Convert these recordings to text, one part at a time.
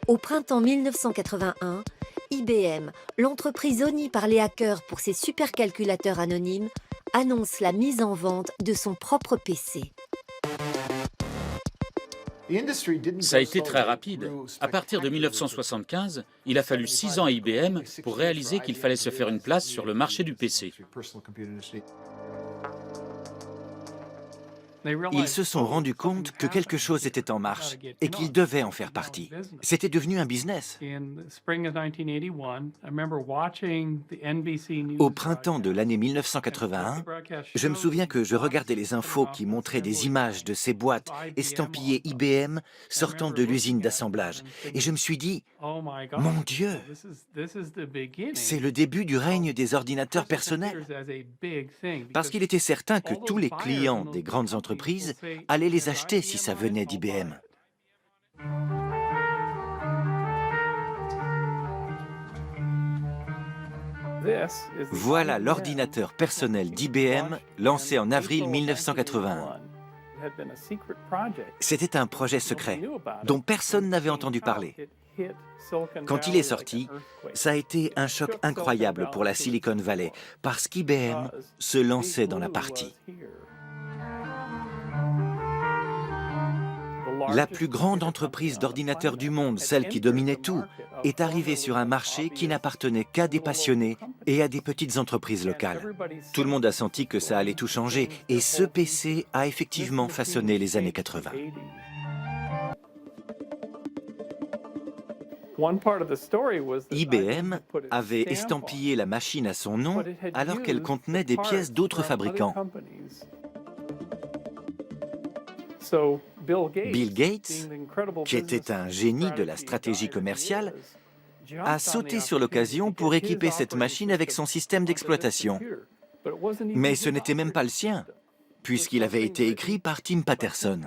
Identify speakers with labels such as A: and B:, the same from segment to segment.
A: Au printemps 1981, IBM, l'entreprise honnie par les hackers pour ses supercalculateurs anonymes, annonce la mise en vente de son propre PC.
B: Ça a été très rapide. À partir de 1975, il a fallu 6 ans à IBM pour réaliser qu'il fallait se faire une place sur le marché du PC.
C: Ils se sont rendus compte que quelque chose était en marche et qu'ils devaient en faire partie. C'était devenu un business. Au printemps de l'année 1981, je me souviens que je regardais les infos qui montraient des images de ces boîtes estampillées IBM sortant de l'usine d'assemblage. Et je me suis dit, mon Dieu, c'est le début du règne des ordinateurs personnels. Parce qu'il était certain que tous les clients des grandes entreprises allaient les acheter si ça venait d'IBM. Voilà l'ordinateur personnel d'IBM lancé en avril 1981. C'était un projet secret dont personne n'avait entendu parler. Quand il est sorti, ça a été un choc incroyable pour la Silicon Valley parce qu'IBM se lançait dans la partie. La plus grande entreprise d'ordinateurs du monde, celle qui dominait tout, est arrivée sur un marché qui n'appartenait qu'à des passionnés et à des petites entreprises locales. Tout le monde a senti que ça allait tout changer et ce PC a effectivement façonné les années 80. IBM avait estampillé la machine à son nom alors qu'elle contenait des pièces d'autres fabricants. Bill Gates, qui était un génie de la stratégie commerciale, a sauté sur l'occasion pour équiper cette machine avec son système d'exploitation. Mais ce n'était même pas le sien, puisqu'il avait été écrit par Tim Patterson.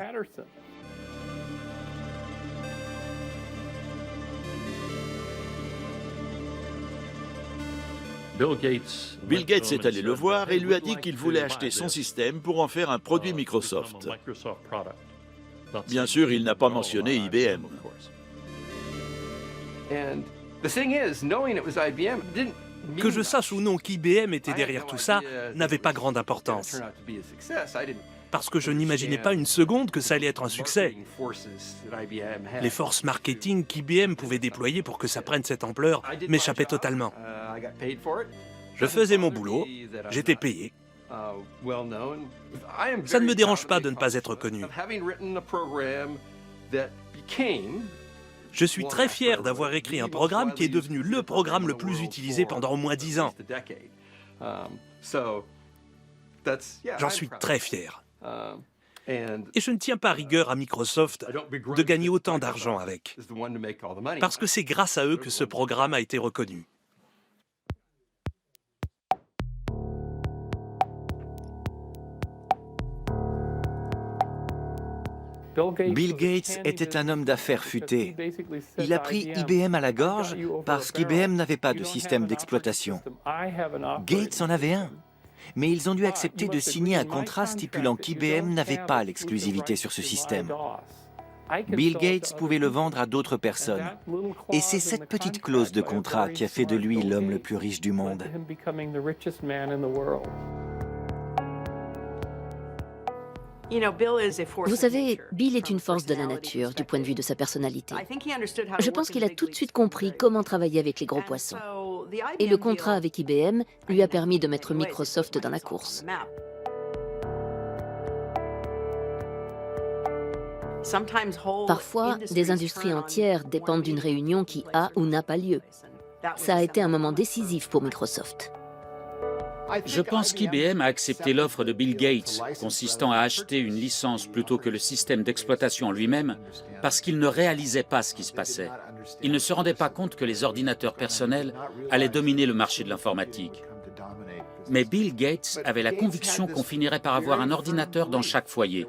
D: Bill Gates est allé le voir et lui a dit qu'il voulait acheter son système pour en faire un produit Microsoft. Bien sûr, il n'a pas mentionné IBM.
E: Que je sache ou non qu'IBM était derrière tout ça n'avait pas grande importance. Parce que je n'imaginais pas une seconde que ça allait être un succès. Les forces marketing qu'IBM pouvait déployer pour que ça prenne cette ampleur m'échappaient totalement. Je faisais mon boulot, j'étais payé. Ça ne me dérange pas de ne pas être connu. Je suis très fier d'avoir écrit un programme qui est devenu le programme le plus utilisé pendant au moins 10 ans. J'en suis très fier. Et je ne tiens pas rigueur à Microsoft de gagner autant d'argent avec. Parce que c'est grâce à eux que ce programme a été reconnu.
C: Bill Gates était un homme d'affaires futé. Il a pris IBM à la gorge parce qu'IBM n'avait pas de système d'exploitation. Gates en avait un, mais ils ont dû accepter de signer un contrat stipulant qu'IBM n'avait pas l'exclusivité sur ce système. Bill Gates pouvait le vendre à d'autres personnes. Et c'est cette petite clause de contrat qui a fait de lui l'homme le plus riche du monde.
A: Vous savez, Bill est une force de la nature du point de vue de sa personnalité. Je pense qu'il a tout de suite compris comment travailler avec les gros poissons. Et le contrat avec IBM lui a permis de mettre Microsoft dans la course. Parfois, des industries entières dépendent d'une réunion qui a ou n'a pas lieu. Ça a été un moment décisif pour Microsoft.
B: Je pense qu'IBM a accepté l'offre de Bill Gates, consistant à acheter une licence plutôt que le système d'exploitation en lui-même, parce qu'il ne réalisait pas ce qui se passait. Il ne se rendait pas compte que les ordinateurs personnels allaient dominer le marché de l'informatique. Mais Bill Gates avait la conviction qu'on finirait par avoir un ordinateur dans chaque foyer.